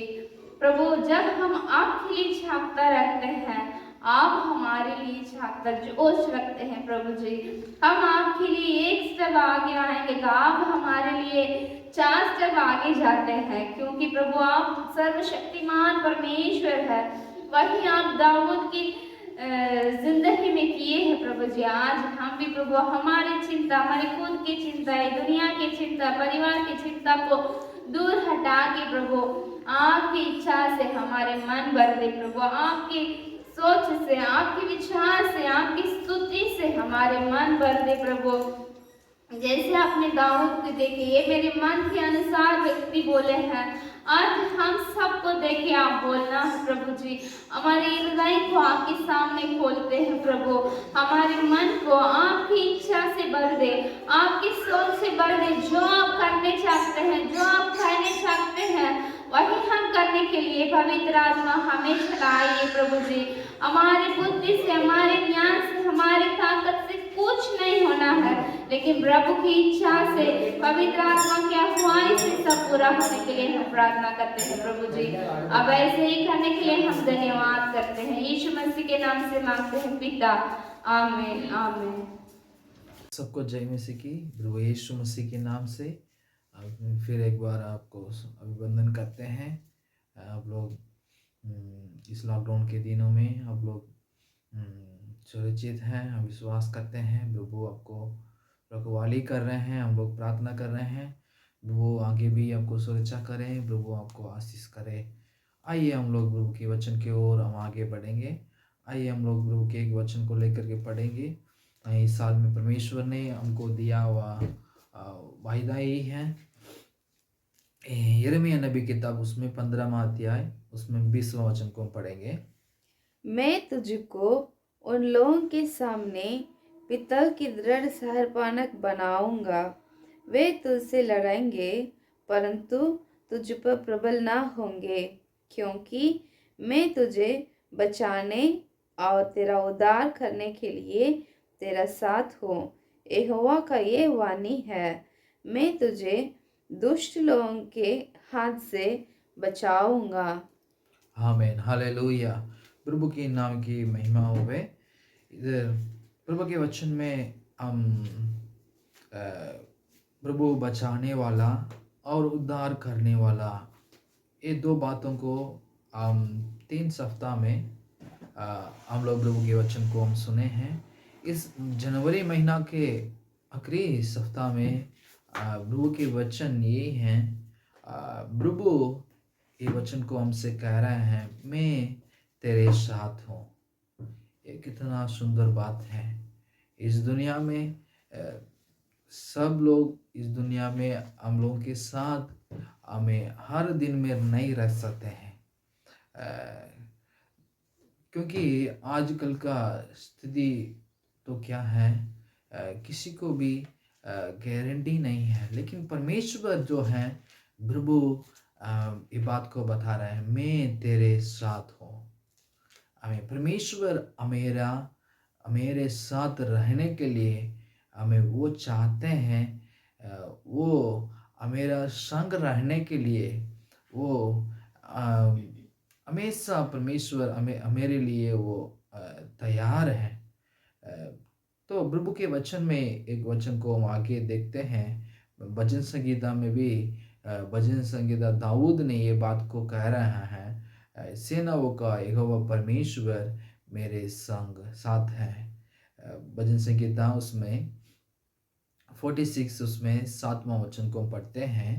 प्रभु जब हम आपके लिए छापता रखते हैं, आप हमारे लिए छापता जोश रखते हैं प्रभु जी। हम आपके लिए एक स्टेप आगे आएंगे तो आप हमारे लिए 4 स्टेप आगे जाते हैं, क्योंकि प्रभु आप सर्वशक्तिमान परमेश्वर है। वही आप दाऊद की जिंदगी में किए हैं प्रभु जी। आज हम भी प्रभु हमारी चिंता, हमारी खुद की चिंता, दुनिया की चिंता, परिवार की चिंता को दूर हटा के प्रभु आपकी इच्छा से हमारे मन भर दे प्रभु, आपकी सोच से, आपके विचार से, आपकी स्तुति से हमारे मन भर दे प्रभु। जैसे आपने दाऊद को देखे, ये मेरे मन के अनुसार व्यक्ति बोले हैं, आज हम सबको देखे आप बोलना है प्रभु जी। हमारे हृदय को आपके सामने खोलते हैं प्रभु, हमारे मन को आपकी इच्छा से भर दे, आपकी सोच से भर दे। जो आप करने चाहते हैं, जो आप कहने चाहते हैं, वही हम करने के लिए पवित्र आत्मा हमें चलाइए प्रभु जी। हमारे बुद्धि से, हमारे ज्ञान से, हमारी ताकत से कुछ नहीं होना है, लेकिन प्रभु की इच्छा से, पवित्र आत्मा की अगुवाई से सब पूरा होने के लिए हम प्रार्थना करते हैं प्रभु जी। अब ऐसे ही करने के लिए हम धन्यवाद करते हैं, यीशु मसीह के नाम से मांगते हैं पिता, आमीन आमीन। सबको जय मसीह की, प्रभु यीशु मसीह के नाम से फिर एक बार आपको अभिवंदन करते हैं। आप लोग इस लॉकडाउन के दिनों में आप लोग सुरक्षित हैं, हम विश्वास करते हैं प्रभु आपको रखवाली कर रहे हैं, हम लोग प्रार्थना कर रहे हैं प्रभु आगे भी आपको सुरक्षा करें, प्रभु आपको आशीष करे। आइए हम लोग प्रभु के वचन की ओर हम आगे बढ़ेंगे। आइए हम लोग प्रभु के एक वचन को लेकर के पढ़ेंगे। इस साल में परमेश्वर ने हमको दिया हुआ वायदा यही है, यिर्मयाह नबी किताब उसमें 15वां अध्याय उसमें 20वां वचन को हम पढ़ेंगे। मैं तुझको उन लोगों के सामने पित्तल की दृढ़ शहरपानक बनाऊंगा, वे तुझसे लड़ेंगे परंतु तुझ पर प्रबल ना होंगे, क्योंकि मैं तुझे बचाने और तेरा उद्धार करने के लिए तेरा साथ हूँ। यहोवा का ये वाणी है, मैं तुझे दुष्ट लोगों के हाथ से बचाऊंगा। आमीन, हालेलुया। प्रभु के नाम की महिमा होवे। इधर प्रभु के वचन में हम प्रभु बचाने वाला और उद्धार करने वाला, ये 2 बातों को हम 3 सप्ताह में हम लोग प्रभु के वचन को हम सुने हैं। इस जनवरी महीना के आखिरी सप्ताह में प्रभु के वचन ये हैं, प्रभु ये वचन को हमसे कह रहे हैं, मैं तेरे साथ हूँ। ये कितना सुंदर बात है। इस दुनिया में सब लोग इस दुनिया में हम लोगों के साथ हमें हर दिन में नहीं रह सकते हैं, क्योंकि आजकल का स्थिति तो क्या है, किसी को भी गारंटी नहीं है। लेकिन परमेश्वर जो है प्रभु ये बात को बता रहे हैं, मैं तेरे साथ हूँ। हमें परमेश्वर मेरे साथ रहने के लिए हमें वो चाहते हैं, वो मेरा संग रहने के लिए वो हमेशा परमेश्वर मेरे लिए वो तैयार है। तो प्रभु के वचन में एक वचन को हम आगे देखते हैं। भजन संगीता में भी भजन संगीता दाऊद ने ये बात को कह रहा है, सेनाओं का यहोवा परमेश्वर मेरे संग साथ है। भजन संगीता उसमें 46 उसमें 7वां वचन को पढ़ते हैं,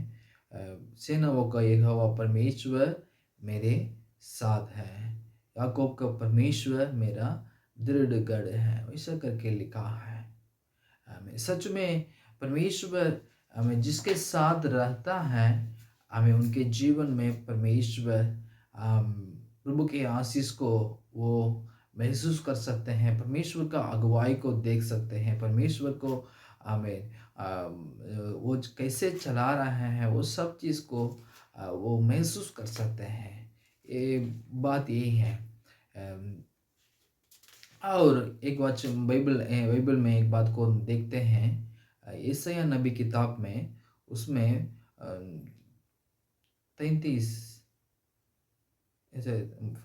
सेनाओं का यहोवा परमेश्वर मेरे साथ है, याकूब का परमेश्वर मेरा दृढ़ गढ़ है, ऐसा करके लिखा है। सच में परमेश्वर जिसके साथ रहता है हमें उनके जीवन में परमेश्वर प्रभु के आशीष को वो महसूस कर सकते हैं, परमेश्वर का अगुवाई को देख सकते हैं, परमेश्वर को हमें वो कैसे चला रहा है वो सब चीज़ को वो महसूस कर सकते हैं। ये बात यही है। और एक वचन बाइबल में एक बात को देखते हैं, यशायाह नबी किताब में उसमें 33 ऐसे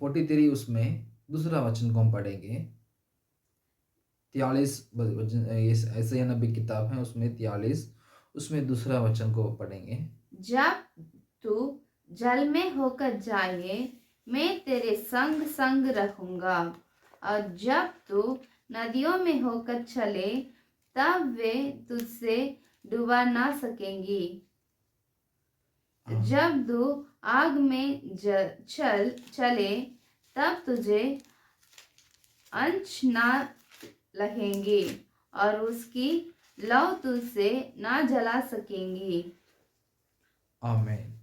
43 उसमें दूसरा वचन को हम पढ़ेंगे। 43 यशायाह नबी किताब है उसमें 43 उसमें दूसरा वचन को पढ़ेंगे। जब तू जल में होकर जाए मैं तेरे संग संग रहूंगा, और जब तू नदियों में होकर चले तब वे तुझसे डुबा ना सकेंगी। जब तू आग में चले तब तुझे अंश ना लगेंगे, और उसकी लौ तुझसे ना जला सकेंगी। आमीन।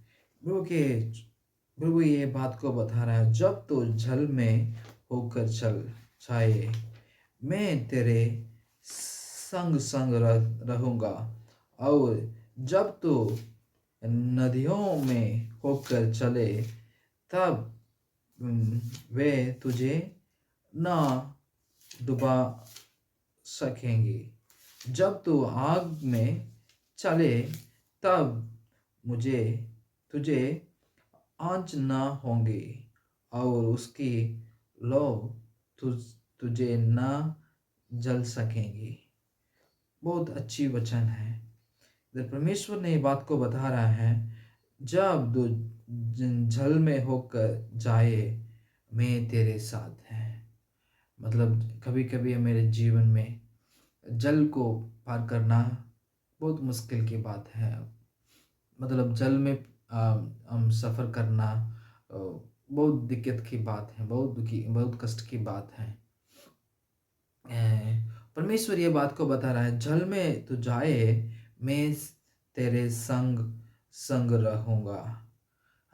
प्रभु ये बात को बता रहा है, जब तो जल में होकर चल जाए मैं तेरे संग संग रहूंगा, और जब तो नदियों में होकर चले तब वे तुझे ना डुबा सकेंगे। जब तू आग में चले तब तुझे आँच ना होंगे, और उसकी लौ तुझे ना जल सकेंगी। बहुत अच्छी वचन है। परमेश्वर ने ये बात को बता रहा है, जब तू जल में होकर जाए मैं तेरे साथ है। मतलब कभी कभी मेरे जीवन में जल को पार करना बहुत मुश्किल की बात है। मतलब जल में हम सफ़र करना बहुत दिक्कत की बात है, बहुत कष्ट की बात है। परमेश्वर ये बात को बता रहा है, जल में तो जाए मैं तेरे संग संग रहूँगा।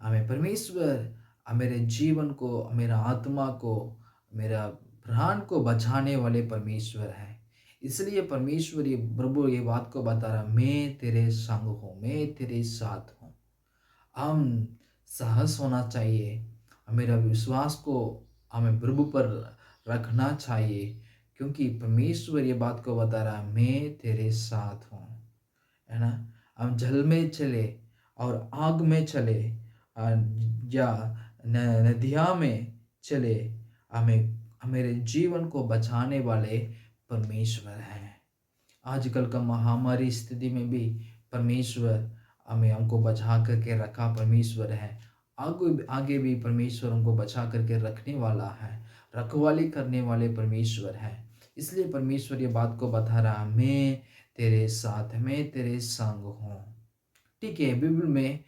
हमें परमेश्वर मेरे जीवन को, मेरा आत्मा को, मेरा प्राण को बचाने वाले परमेश्वर है। इसलिए परमेश्वर ये प्रभु ये बात को बता रहा, मैं तेरे संग हूँ, मैं तेरे साथ हूँ। हम साहस होना चाहिए, मेरा विश्वास को हमें प्रभु पर रखना चाहिए, क्योंकि परमेश्वर ये बात को बता रहा है, मैं तेरे साथ हूँ, है ना। हम जल में चले और आग में चले या नदिया में चले, मेरे जीवन को बचाने वाले परमेश्वर हैं। आजकल का महामारी स्थिति में भी परमेश्वर हमको बचा करके रखा परमेश्वर है। आगे भी परमेश्वर हमको बचा करके रखने वाला है, रखवाली करने वाले परमेश्वर है। इसलिए परमेश्वर ये बात को बता रहा, मैं तेरे साथ, मैं तेरे संग हूँ। ठीक है, बाइबल में,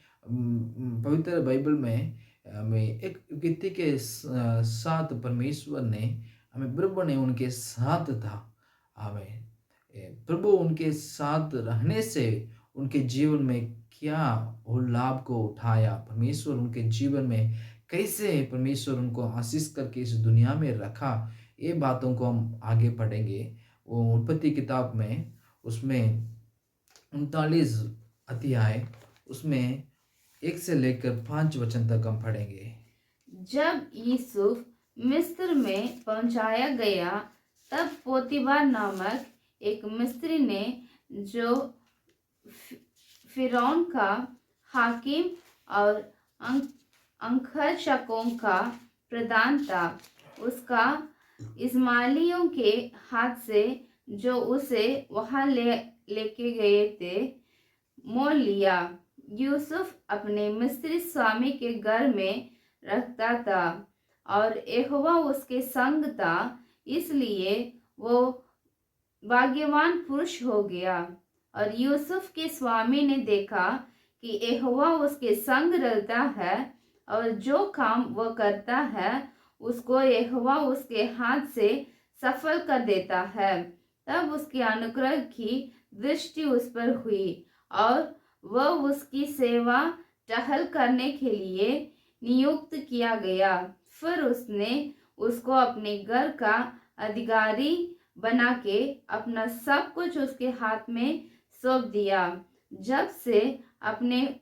पवित्र बाइबल में हमें एक व्यक्ति के साथ परमेश्वर ने प्रभु ने उनके साथ था। हमें प्रभु उनके साथ रहने से उनके जीवन में क्या वो लाभ को उठाया, परमेश्वर उनके जीवन में कैसे परमेश्वर उनको आशीष करके इस दुनिया में रखा, ये बातों को हम आगे पढ़ेंगे। वो उत्पत्ति किताब में उसमें 39 अध्याय उसमें 1 से लेकर 5 वचन तक हम पढ़ेंगे। जब यूसुफ मिस्र में पहुंचाया गया तब पोतीबार नामक एक मिस्री ने, जो फिरौन का हाकिम और अंगरक्षकों का प्रधान था, उसका इस्माइलियों के हाथ से जो उसे वहां लेके गए थे मोल लिया। यूसुफ अपने मिस्री स्वामी के घर में रखता था और यहोवा उसके संग था, इसलिए वो भाग्यवान पुरुष हो गया। और यूसुफ के स्वामी ने देखा कि यहोवा उसके संग रहता है और जो काम वह करता है उसको यहोवा उसके हाथ से सफल कर देता है। तब उसके अनुग्रह की दृष्टि उस पर हुई और वह उसकी सेवा टहल करने के लिए नियुक्त किया गया। फिर उसने उसको अपने घर का अधिकारी बना के अपना सब कुछ उसके हाथ में सौंप दिया। जब से अपने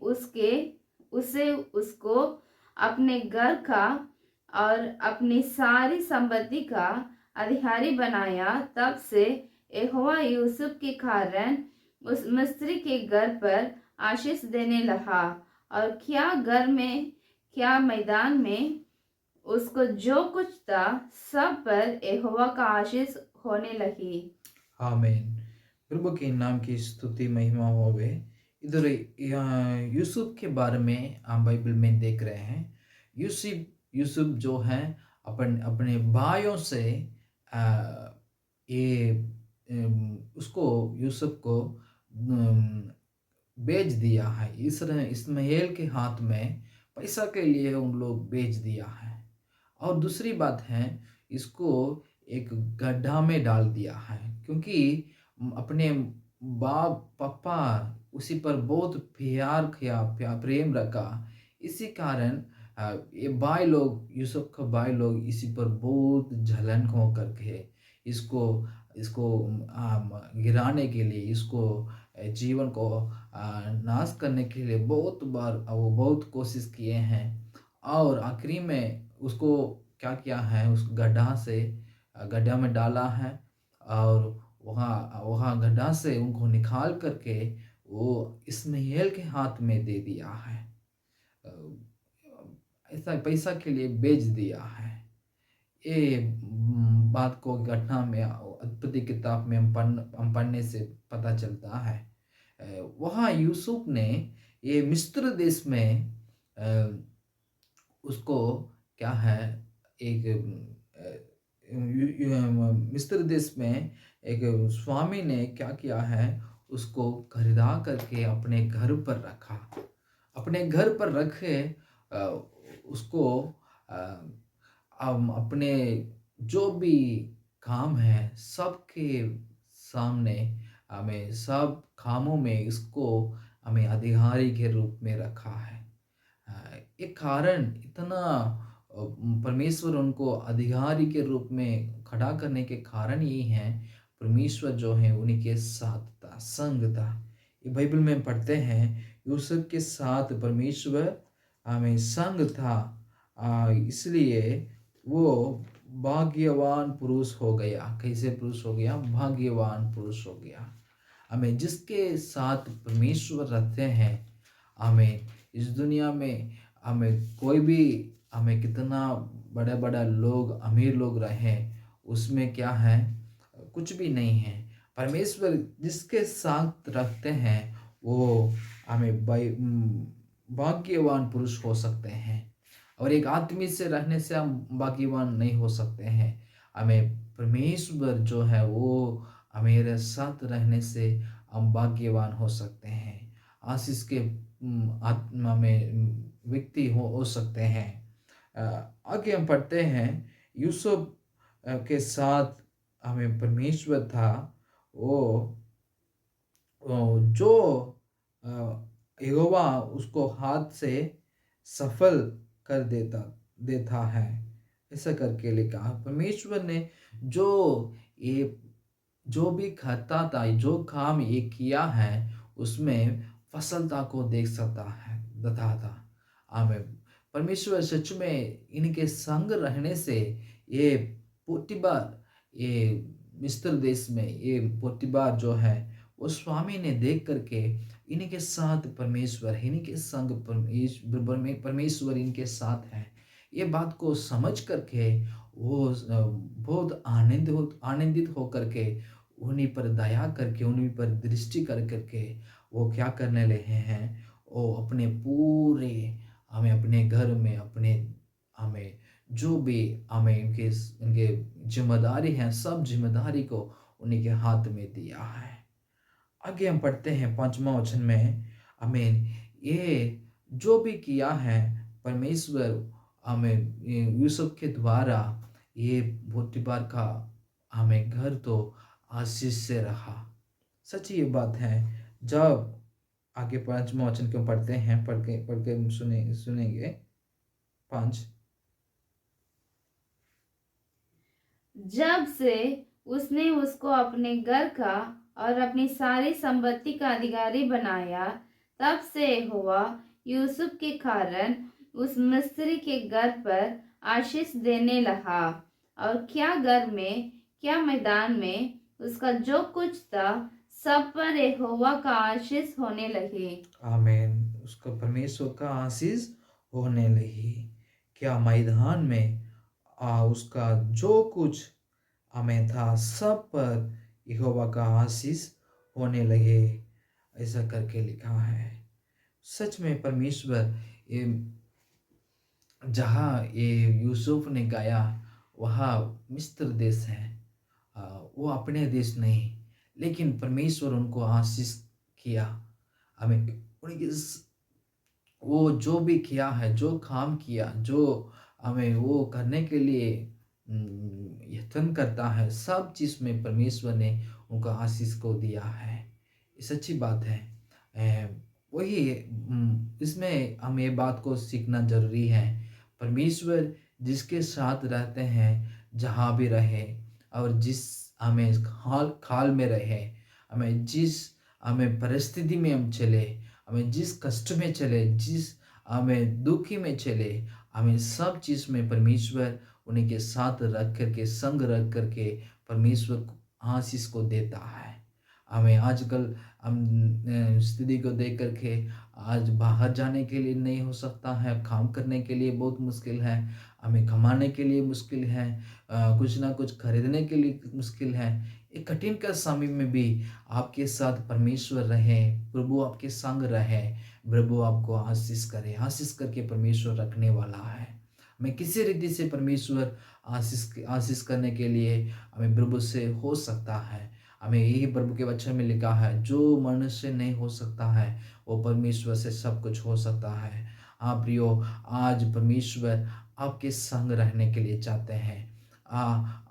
उसे उसको अपने घर का और अपनी सारी संपत्ति का अधिकारी बनाया, तब से यहोवा यूसुफ के कारण उस मिस्री के घर पर आशीष देने लगा, और क्या घर में क्या मैदान में उसको जो कुछ था सब पर यहोवा का आशीष होने लगी। आमीन। प्रभु के नाम की स्तुति महिमा होवे। इधर यूसुफ के बारे में हम बाइबल में देख रहे हैं। यूसुफ जो है अपने भाइयों से उसको यूसुफ को बेच दिया है। इस्माएल के हाथ में पैसा के लिए उन लोग बेच दिया है। और दूसरी बात है, इसको एक गड्ढा में डाल दिया है, क्योंकि अपने बाप पापा उसी पर बहुत प्रेम रखा। इसी कारण ये भाई लोग, यूसुफ का भाई लोग इसी पर बहुत जलन हो करके इसको गिराने के लिए, इसको जीवन को नाश करने के लिए बहुत बार वो बहुत कोशिश किए हैं। और आखिरी में उसको क्या किया है, उस गड्ढा में डाला है, और वहाँ गड्ढा से उनको निकाल करके वो इस्माएल के हाथ में दे दिया है। ऐसा पैसा के लिए बेच दिया है। ये बात को घटना में उत्पत्ति किताब में हम पढ़ने से पता चलता है। वहाँ यूसुफ ने ये मिस्र देश में उसको क्या है, एक मिस्र देश में एक स्वामी ने क्या किया है, उसको खरीदा करके अपने घर पर रखा। अपने घर पर रखे उसको अपने जो भी काम है सबके सामने हमें सब कामों में इसको हमें अधिकारी के रूप में रखा है। एक कारण इतना परमेश्वर उनको अधिकारी के रूप में खड़ा करने के कारण यही है, परमेश्वर जो है उन्हीं के साथ था, संग था। ये बाइबल में पढ़ते हैं यूसुफ के साथ परमेश्वर हमें संग था, इसलिए वो भाग्यवान पुरुष हो गया। कैसे पुरुष हो गया? भाग्यवान पुरुष हो गया। हमें जिसके साथ परमेश्वर रहते हैं, हमें इस दुनिया में हमें कोई भी हमें कितना बड़ा बड़ा लोग अमीर लोग रहे, उसमें क्या है, कुछ भी नहीं है। परमेश्वर जिसके साथ रखते हैं वो हमें भाग्यवान पुरुष हो सकते हैं। और एक आदमी से रहने से हम भाग्यवान नहीं हो सकते हैं। हमें परमेश्वर जो है वो हमारे साथ रहने से हम भाग्यवान हो सकते हैं, आशीष के आत्मा में व्यक्ति हो सकते हैं। आगे हम पढ़ते हैं, यूसुफ के साथ हमें परमेश्वर था, वो जो यहोवा उसको हाथ से सफल कर देता है, ऐसा करके लिखा। परमेश्वर ने जो भी खाता था, जो काम ये किया है, उसमें फसलता को देख सकता है, बताता। आमीन। परमेश्वर सच में इनके संग रहने से ये पोतीबार, ये मिस्र देश में ये पोतीबार जो है, वो स्वामी ने देख करके इनके साथ परमेश्वर, इनके संग परमेश्वर इनके साथ है, ये बात को समझ करके वो बहुत आनंदित हो करके उन्हीं पर दया करके, उन्हीं पर दृष्टि कर करके वो क्या करने लगे हैं, वो अपने पूरे हमें अपने घर में हमें जो भी हमें इनके जिम्मेदारी है, सब जिम्मेदारी को उन्हीं के हाथ में दिया है। आगे हम पढ़ते हैं 5वां वचन में, हमें ये जो भी किया है परमेश्वर हमें यूसुफ के द्वारा, ये पोतीबार का हमें घर तो आशीष से रहा। सच ये बात है, जब आगे 5वां वचन क्यों पढ़ते हैं, पढ़ के हम सुनेंगे। 5। जब से उसने उसको अपने घर का और अपनी सारी संपत्ति का अधिकारी बनाया, तब से यहोवा यूसुफ के कारण उस मिस्री के घर पर आशीष देने लगा, और क्या घर में क्या मैदान में उसका जो कुछ था सब पर यहोवा का आशीष होने लगे। आमीन। उसका परमेश्वर का आशीष होने लगी। क्या मैदान में उसका जो कुछ हमें था सब पर यहोवा का आशीष होने लगे, ऐसा करके लिखा है। सच में परमेश्वर ये जहाँ ये यूसुफ ने गाया वहाँ मिस्र देश है, वो अपने देश नहीं, लेकिन परमेश्वर उनको आशीष किया। हमें उनकी वो जो भी किया है, जो काम किया, जो हमें वो करने के लिए यत्न करता है, सब चीज़ में परमेश्वर ने उनको आशीष को दिया है। ये सच्ची बात है। वही इसमें हम ये बात को सीखना जरूरी है। परमेश्वर जिसके साथ रहते हैं, जहाँ भी रहे, और जिस हमें हाल में रहे, हमें परिस्थिति में हम चले, हमें जिस कष्ट में चले, जिस हमें दुखी में चले, हमें सब चीज़ में परमेश्वर उन्हीं के साथ रख करके, संग रख करके परमेश्वर आशीष को देता है। हमें आजकल हम स्थिति को देख करके आज बाहर जाने के लिए नहीं हो सकता है, काम करने के लिए बहुत मुश्किल है, हमें कमाने के लिए मुश्किल है, कुछ ना कुछ खरीदने के लिए मुश्किल है। एक कठिन का समय में भी आपके साथ परमेश्वर रहे, प्रभु आपके संग रहे, प्रभु आपको आशीष करे, आशीष करके परमेश्वर रखने वाला है। हमें किसी रीति से परमेश्वर आशीष करने के लिए हमें प्रभु से हो सकता है। हमें यही प्रभु के वचन में लिखा है, जो मनुष्य नहीं हो सकता है वो परमेश्वर से सब कुछ हो सकता है। हाँ प्रियो, आज परमेश्वर आपके संग रहने के लिए चाहते हैं। हाँ,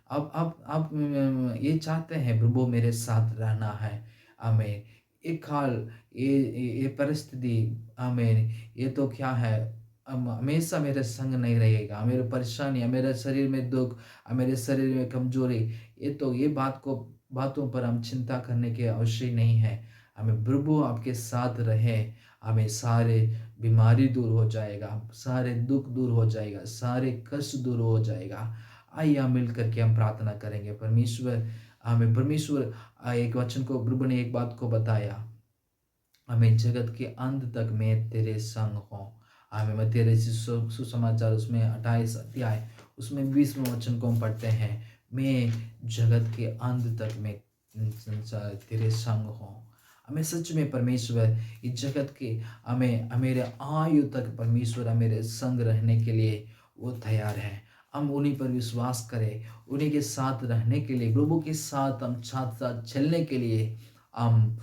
आप ये चाहते हैं प्रभु मेरे साथ रहना है। हमें एक हाल ये परिस्थिति, हमें ये तो क्या है, हमेशा मेरे संग नहीं रहेगा। मेरे परेशानी, मेरे शरीर में दुख, मेरे शरीर में कमजोरी, ये बातों पर हम चिंता करने की आवश्यक नहीं है। हमें प्रभु आपके साथ रहे, हमें सारे बीमारी दूर हो जाएगा, सारे दुख दूर हो जाएगा, सारे कष्ट दूर हो जाएगा। आइए हम मिल करके हम प्रार्थना करेंगे। परमेश्वर एक वचन को, प्रभु ने एक बात को बताया, हमें जगत के अंत तक मैं तेरे संग हूँ। मैं तेरे सुसमाचार उसमें 28 अध्याय उसमें 20वें वचन को हम पढ़ते हैं, मैं जगत के अंत तक मैं तेरे संग हूँ। हमें सच में परमेश्वर इस जगत के मेरे आयु तक परमेश्वर मेरे संग रहने के लिए वो तैयार है। हम उन्हीं पर विश्वास करें, उन्हीं के साथ रहने के लिए, प्रभु के साथ हम साथ साथ चलने के लिए हम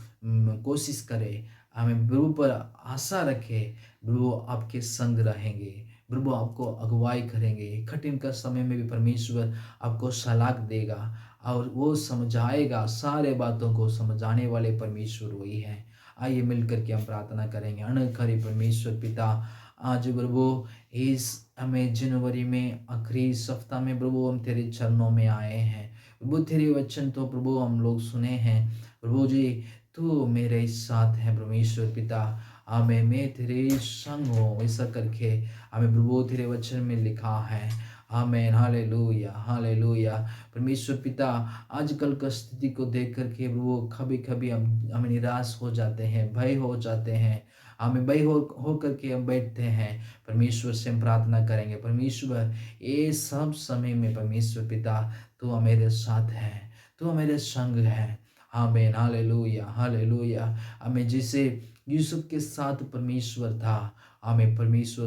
कोशिश करें। हमें प्रभु पर आशा रखें, प्रभु आपके संग रहेंगे, प्रभु आपको अगुवाई करेंगे। कठिन का समय में भी परमेश्वर आपको सलाह देगा और वो समझाएगा, सारे बातों को समझाने वाले परमेश्वर वही है। आइए मिलकर के हम प्रार्थना करेंगे। अनकारी परमेश्वर पिता, आज प्रभु इस हमें जनवरी में आखिरी सप्ताह में प्रभु हम तेरे चरणों में आए हैं। प्रभु तेरे वचन तो प्रभु हम लोग सुने हैं। प्रभु जी, तू मेरे साथ है परमेश्वर पिता, मैं तेरे संग हूँ, ऐसा करके हमें प्रभु तेरे वचन में लिखा है। आमीन, हालेलुया, हालेलुया। परमेश्वर पिता, आजकल का स्थिति को देख करके प्रभु कभी कभी हम निराश हो जाते हैं, भय हो जाते हैं, हमें भय हो करके हम बैठते हैं। परमेश्वर से हम प्रार्थना करेंगे, परमेश्वर ये सब समय में परमेश्वर पिता तू मेरे साथ है, तू मेरे संग है। आमीन, हालेलुया, हालेलुया। हमें जैसे यूसुफ के साथ परमेश्वर था, हमें परमेश्वर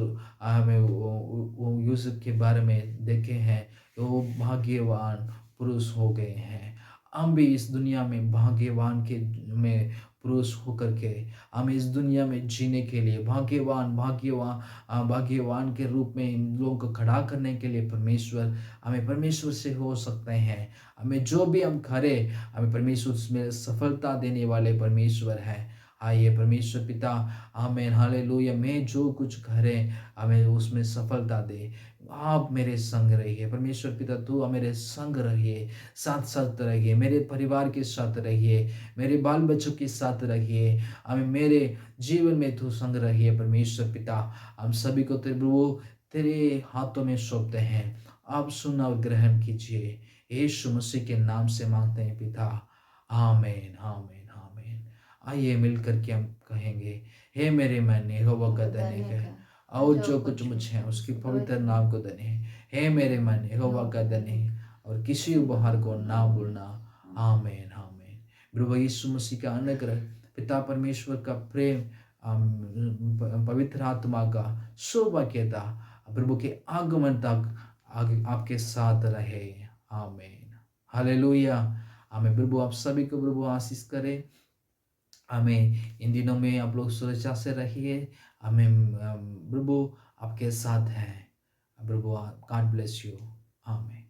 वो यूसुफ के बारे में देखे हैं, वो भाग्यवान पुरुष हो गए हैं। हम भी इस दुनिया में भाग्यवान के में पुरुष होकर के हम इस दुनिया में जीने के लिए भाग्यवान के रूप में इन लोगों को खड़ा करने के लिए हमें परमेश्वर से हो सकते हैं। हमें जो भी हम करें, हमें परमेश्वर में सफलता देने वाले परमेश्वर है। आइए परमेश्वर पिता, आमीन, हालेलुया, मैं जो कुछ करे हमें उसमें सफलता दे। आप मेरे संग रहिए परमेश्वर पिता, तू मेरे संग रहिए, साथ साथ रहिए, मेरे परिवार के साथ रहिए, मेरे बाल बच्चों के साथ रहिए, हमें मेरे जीवन में तू संग रहिए परमेश्वर पिता। हम सभी को तेरे हाथों में सौंपते हैं, आप सुन और ग्रहण कीजिए। यीशु मसीह के नाम से मांगते हैं पिता, आमीन, आमीन, आमीन। आइए मिलकर के हम कहेंगे, हे मेरे मन यहोवा का धन्य है, और जो कुछ मुझे है उसके पवित्र नाम को धन्य है। हे मेरे मन यहोवा का धन्य है, और किसी उपहार को ना भूलना। आमीन, आमीन। प्रभु यीशु मसीह का अनुग्रह, पिता परमेश्वर का प्रेम, पवित्र आत्मा का सौभाग्यता प्रभु के आगमन तक आपके साथ रहे। आमीन, हालेलुया। हमें प्रभु आप सभी को प्रभु आशीष करे। हमें इन दिनों में आप लोग सुरक्षा से रहिए। हमें प्रभु आपके साथ हैं। प्रभु गॉड ब्लेस यू। आमीन।